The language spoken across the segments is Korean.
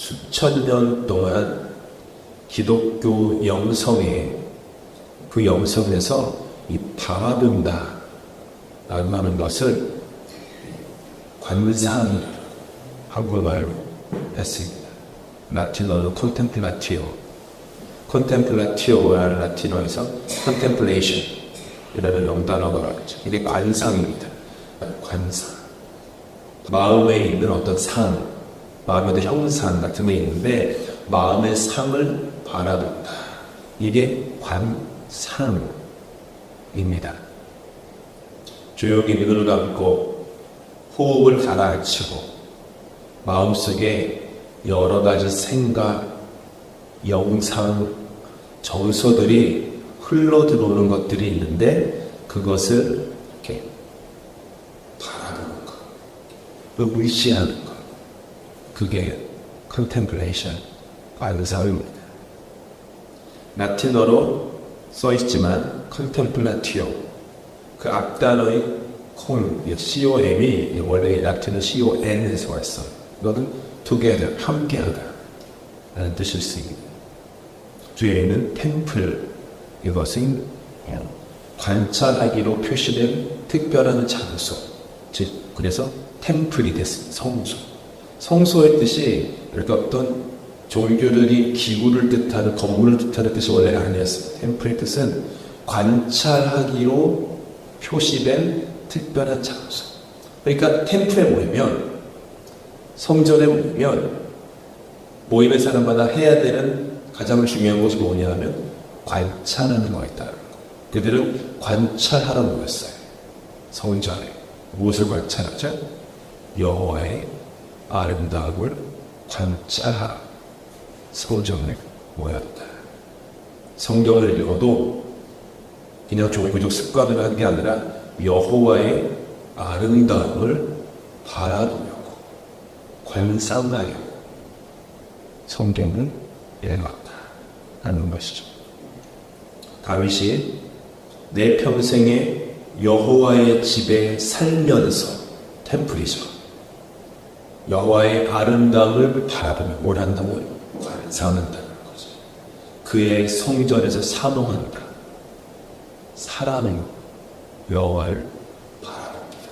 수천 년 동안 기독교 영성에 그 영성에서 이 바라본다 라는 것을 관상이라고 한국말로 했습니다. 라틴어로 콘템플라티오라는 라틴어에서 contemplation이라는 영단어가 나오죠. 이게 관상입니다. 관상. 마음에 있는 어떤 상, 마음에 있는 형상 같은 게 있는데 마음의 상을 바라본다. 이게 관상입니다. 조용히 눈을 감고 호흡을 가라앉히고 마음속에 여러 가지 생각, 영상, 정서들이 흘러들어오는 것들이 있는데 그것을 이렇게 바라보는 것, 의시하는 것, 그게 contemplation, 관상입니다. 라틴어로 써있지만 contemplatio, 그 앞단어의 COM이 원래 라틴어 CON에서 왔어요. 이거는 together, 함께하다 라는 뜻일 수 있습니다. 뒤에 있는 템플, 이것은 관찰하기로 표시된 특별한 장소, 즉 그래서 템플이 됐습니다. 성소. 성소의 뜻이 이렇게 어떤 종교들이 기구를 뜻하는, 건물을 뜻하는 뜻이 원래 아니었습니다. 템플의 뜻은 관찰하기로 표시된 특별한 장소. 그러니까 템플에 모이면, 성전에 모이면 모이는 사람마다 해야 되는 가장 중요한 것이 뭐냐 하면 관찰하는 거였다. 그들은 관찰하러 모였어요. 성전에. 무엇을 관찰하죠? 여호와의 아름다움을 관찰하러 성전에 모였다. 성경을 읽어도 그냥 종교적 습관을 한 게 아니라 여호와의 아름다움을 바라보려고 관상하여 성경을 읽었다 하는 것이죠. 다윗이 내 평생에 여호와의 집에 살면서 템플이죠. 여호와의 아름다움을 바라보며 뭘 한다고요? 관상한다는 거죠. 그의 성전에서 사모한다. 사람은 여호와를 바라봅니다.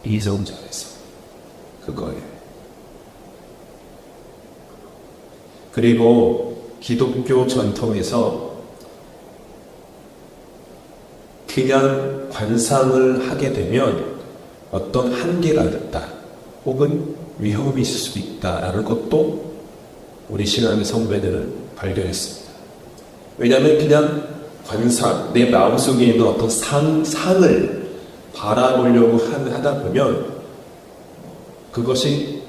이 성전에서 그거예요. 그리고 기독교 전통에서 그냥 관상을 하게 되면 어떤 한계가 있다 혹은 위험이 있을 수도 있다라는 것도 우리 신앙의 선배들은 발견했습니다. 왜냐하면 그냥 관상, 내 마음속에 있는 어떤 상을 바라보려고 하다 보면 그것이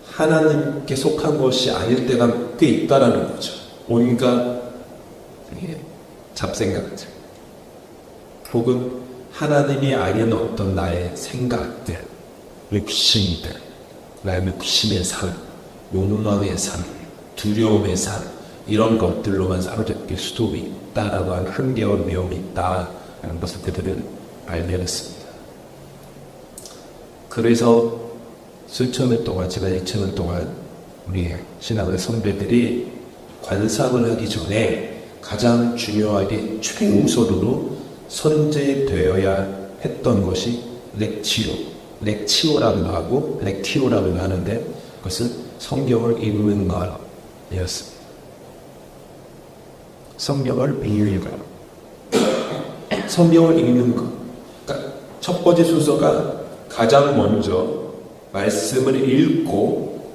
하나님께 속한 것이 아닐 때가 꽤 있다라는 거죠. 온갖 잡생각들 혹은 하나님이 아닌 어떤 나의 생각들, 욕심들, 나의 욕심의 삶, 욕망의 삶, 두려움의 삶, 이런 것들로만 사로잡힐 수도 있다라고 하는 한계와 위험이 있다라는 것을 그들은 발견했습니다. 그래서 수천 년 동안, 제가 2000년 동안 우리 신앙의 선배들이 관상을 하기 전에 가장 중요하게 최우선으로 선제되어야 했던 것이 렉치오라고 하고 렉티오라고 하는데 그것은 성경을 읽는 것이었습니다. 성경을 읽는 것. 성경을 읽는 것. 그러니까 첫 번째 순서가 가장 먼저 말씀을 읽고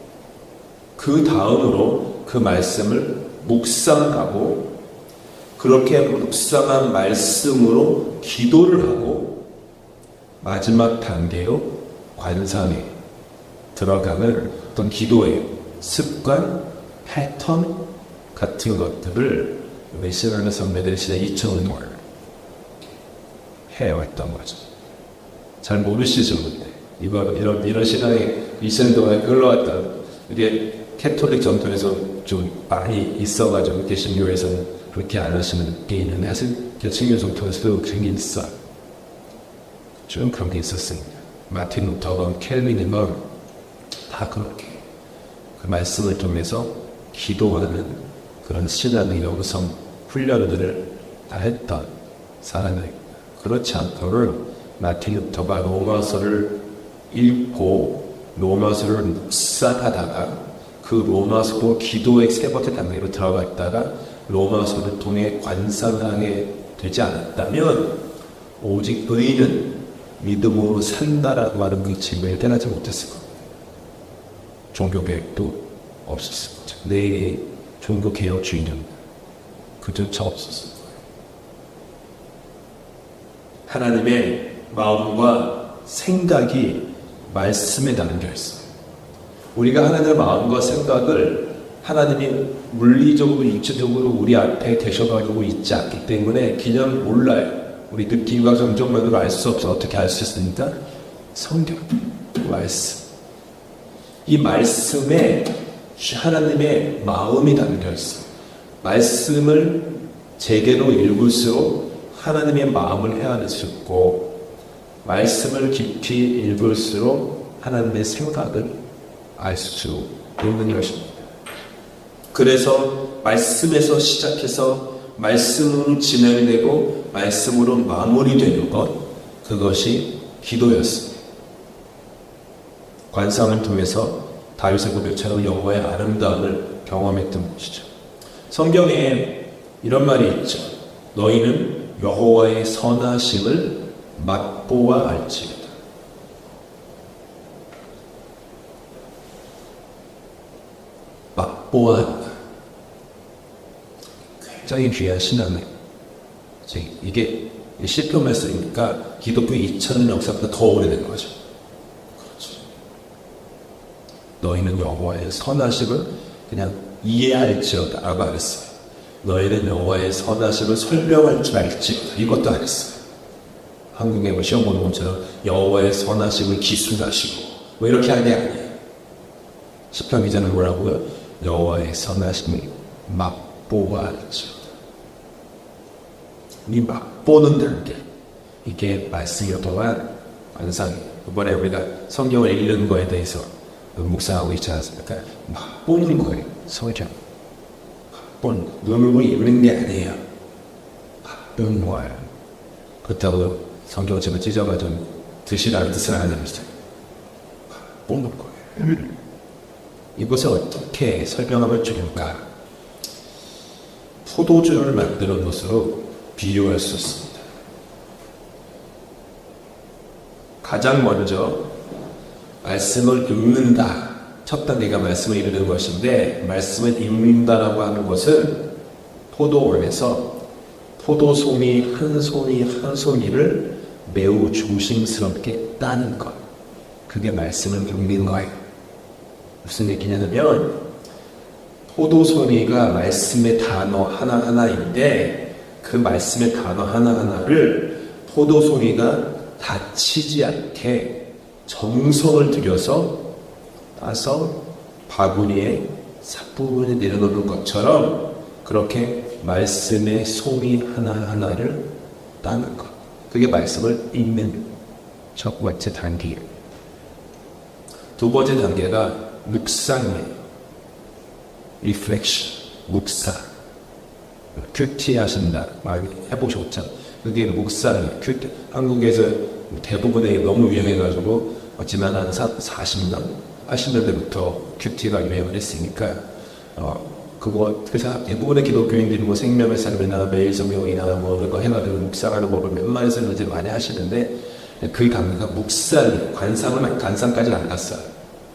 그 다음으로 그 말씀을 묵상하고 그렇게 묵상한 말씀으로 기도를 하고 마지막 단계로 관상에 들어가는 어떤 기도의 습관, 패턴 같은 것들을 우리 신앙의 선배들이 진짜 2000년을 해왔던 거죠. 잘 모르시죠, 근데. 이런 신앙이 2000년 동안에 흘러왔던 우리 캐톨릭 전통에서 좀 많이 있어가지고 개신교에서는 그렇게 안 하시는 게 있는데 사실 개신교 전통에서도 그런 게 있어요. 좀 그런 게 있었습니다. 마틴 루터건, 켈빈이건 다 그렇게. 그 말씀을 통해서 기도하는 그런 신앙의 영성 훈련들을 다 했던 사람들. 그렇지 않도록 마틴루터가 로마서를 읽고 로마서를 묵상하다가 그 로마서 기도의 세 번째 단계로 들어갔다가 로마서를 통해 관상하게 되지 않았다면 오직 의인은 믿음으로 산다라고 하는 그 질문에 대하지 못했을 겁니다. 종교개혁도 없었을 거죠. 내 종교개혁주의는 그조차 없었을 거예요. 하나님의 마음과 생각이 말씀에 담겨 있어요. 우리가 하나님의 마음과 생각을 하나님이 물리적으로 육체적으로 우리 앞에 계셔가지고 있지 않기 때문에 그냥 몰라요. 우리 느낌과 감정만으로 알 수 없어. 어떻게 알 수 있습니까? 성경, 말씀. 이 말씀에 하나님의 마음이 담겨 있어요. 말씀을 제대로 읽을수록 하나님의 마음을 헤아릴 수 있고 말씀을 깊이 읽을수록 하나님의 생각을 알 수 있는 것입니다. 그래서 말씀에서 시작해서 말씀으로 진행되고 말씀으로 마무리되는 것, 그것이 기도였습니다. 관상을 통해서 다윗의 고백처럼 여호와의 아름다움을 경험했던 것이죠. 성경에 이런 말이 있죠. 너희는 여호와의 선하심을 맛보아 알지어다. 맛보아 한다. 굉장히 귀한 신앙이에요. 이게 시편 말씀이니까 기독교 2000년 역사보다 더 오래된 거죠. 그렇죠. 너희는 여호와의 선하심을 그냥 이해할지어다 라고 안 했어요. 너희는 여호와의 선하심을 설명할 줄 알지어다. 이것도 안 했어요. 한국에 뭐 시험 보는 것처럼 여호와의 선하심을 기술하시고 뭐 이렇게 하는 게 아니에요. 시편 기자는 뭐라고요? 여호와의 선하심을 맛보아 알지어다. 이 맛보는 단계, 이게 말씀이 동안 관상이에요. 이번에 우리가 성경을 읽는 거에 대해서 묵상하고 있지 않습니까? 맛보는 거예요. 성경. 눈으로 읽는 게 아니에요. 맛보는 거예요. 그렇다고 성경을 제가 찢어가지고 드시라는 뜻은 아닙니다. 맛보는 거예요. 이것을 어떻게 설명하면 좋을까? 포도주를 만드는 것으로 비유할 수 있습니다. 가장 먼저 말씀을 읽는다. 첫 단계가 말씀을 읽는 것인데 말씀을 읽는다라고 하는 것은 포도원에서 포도송이 한 송이 한 송이를 매우 조심스럽게 따는 것. 그게 말씀을 읽는 거예요. 무슨 얘기냐면 포도송이가 말씀의 단어 하나하나인데 그 말씀의 단어 하나하나를 포도송이가 다치지 않게 정성을 들여서 따서 바구니에 삿부분에 내려놓는 것처럼 그렇게 말씀의 송이 하나하나를 따는 것. 그게 말씀을 읽는 첫 번째 단계예요. 두 번째 단계가 묵상이에요. reflection, 묵상. 큐티하신다 말 해보셨죠? 그게 묵상이에요. 한국에서 대부분의 너무 유행해가지고 지난 한 40년, 80년대부터 큐티가 유행을 했으니까 그거 그래서 대부분의 기독교인들이 뭐 생명의 삶이나 매일 성경이나 뭐 그런 거 해가지고 묵상하는 법을 웬만해서는 이제 많이 하시는데 그 단계가 묵상, 관상까지는 안 갔어요.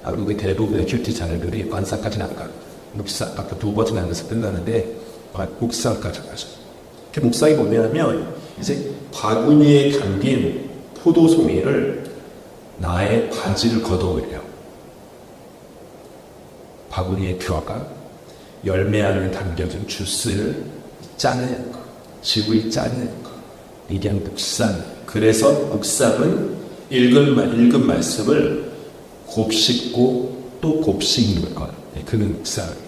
한국의 대부분의 큐티 자녀들이 관상까지는 안 가요. 묵상, 아까 두 번째 나눠서 끝나는데 묵상까지 가죠. 그 묵상이 뭐냐면 이제 바구니에 담긴 포도송이를 나의 바지를 걷어올려. 바구니에 들어가 열매 안에 담겨진 주스를 짜내는 거, 즙을 짜내는 거. 이게 묵상. 그래서 묵상은 읽은 말씀을 곱씹고 또 곱씹는 것. 그는 묵상이에요.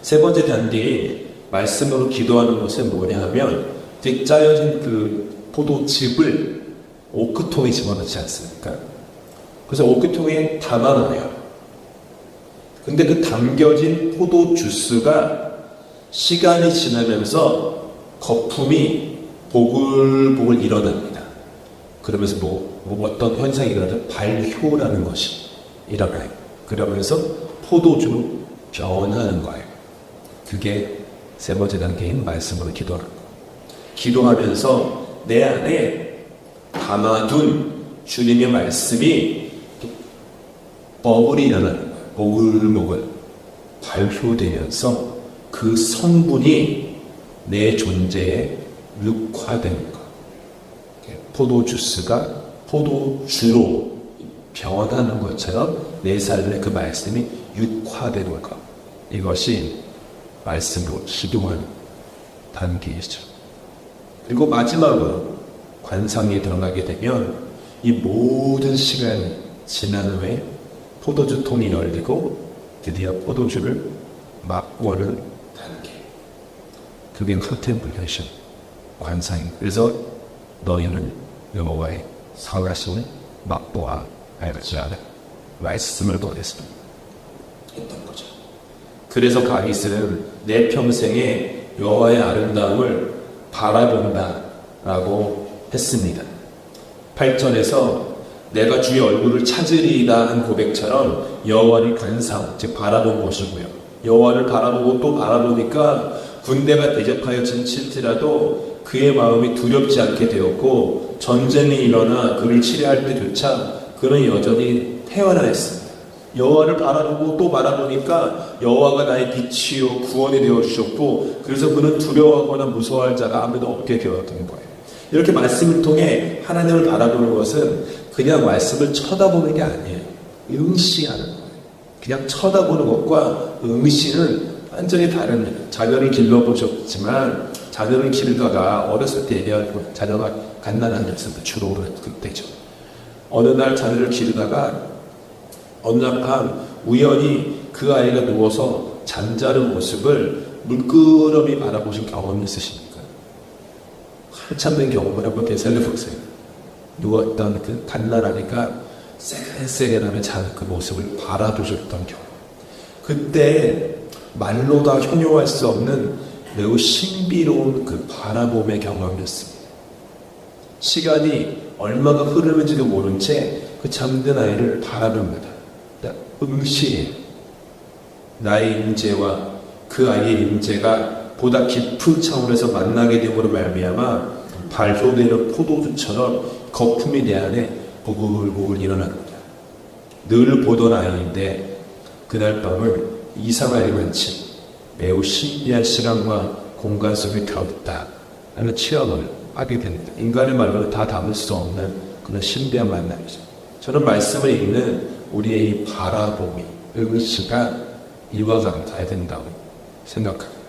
세 번째 단계에 말씀으로 기도하는 것은 뭐냐 하면 짜여진 그 포도즙을 오크통에 집어넣지 않습니까? 그래서 오크통에 담아놔요. 근데 그 담겨진 포도 주스가 시간이 지나면서 거품이 보글보글 일어납니다. 그러면서 어떤 현상이 일어나죠? 발효라는 것이 일어나요. 그러면서 포도주로 변하는 거예요. 그게 세 번째 단계인 말씀으로 기도하는 거예요. 기도하면서 내 안에 담아둔 주님의 말씀이 버블이 일어나는 거예요. 보글보글 발효되면서 그 성분이 내 존재에 육화되는 것. 포도주스가 포도주로 변하는 것처럼 내 삶에 그 말씀이 육화되는 것. 이것이 말씀으로 기도하는 단계이죠. 그리고 마지막으로 관상에 들어가게 되면 이 모든 시간이 지난 후에 포도주 통이 열리고 드디어 포도주를 맛보는 단계. 그게 컨템플레이션, 관상입니다. 그래서 너희는 여호와의 살아심을 맛보아 알지어라. 말씀을 보냈습니다. 했던 거죠. 그래서 다윗은 내 평생에 여호와의 아름다움을 바라본다라고 했습니다. 8절에서 내가 주의 얼굴을 찾으리이다 한 고백처럼 여호와를 관상, 즉 바라본 것이고요. 여호와를 바라보고 또 바라보니까 군대가 대적하여 진칠지라도 그의 마음이 두렵지 않게 되었고 전쟁이 일어나 그를 치료할 때조차 그는 여전히 태어나했습니다. 여호와를 바라보고 또 바라보니까 여호와가 나의 빛이요 구원이 되어 주셨고 그래서 그는 두려워하거나 무서워할 자가 아무도 없게 되었던 거예요. 이렇게 말씀을 통해 하나님을 바라보는 것은 그냥 말씀을 쳐다보는 게 아니에요. 응시하는 거예요. 그냥 쳐다보는 것과 응시는 완전히 다릅니다. 자녀를 길러보셨지만 자녀를 기르다가 어렸을 때 얘기하고 자녀가 갓난한 녀석들 주로 그때죠. 어느 날 자녀를 기르다가 어느 날 밤 우연히 그 아이가 누워서 잠자는 모습을 물끄러미 바라보신 경험이 있으십니까? 한참 된 경험을 한번 되살려보세요. 누웠던 그 갓난아니까 세게세게라면 자는 그 모습을 바라보셨던 경험. 그때 말로 다 형용할 수 없는 매우 신비로운 그 바라봄의 경험이었습니다. 시간이 얼마가 흐르는지도 모른 채 그 잠든 아이를 바라봅니다. 응시해요. 나의 임재와 그 아이의 임재가 보다 깊은 차원에서 만나게 됨으로 말미암아 발효되는 포도주처럼 거품이 내 안에 보글보글 일어납니다. 늘 보던 아이인데 그날 밤을 이상하게 많지 매우 신비한 시간과 공간 속에 들어있다 하는 체험을 하게 됩니다. 인간의 말로는 다 담을 수 없는 그런 신비한 만남이죠. 저는 말씀을 읽는 우리의 이 바라봄이, 응시가 이와 같아야 된다고 생각합니다.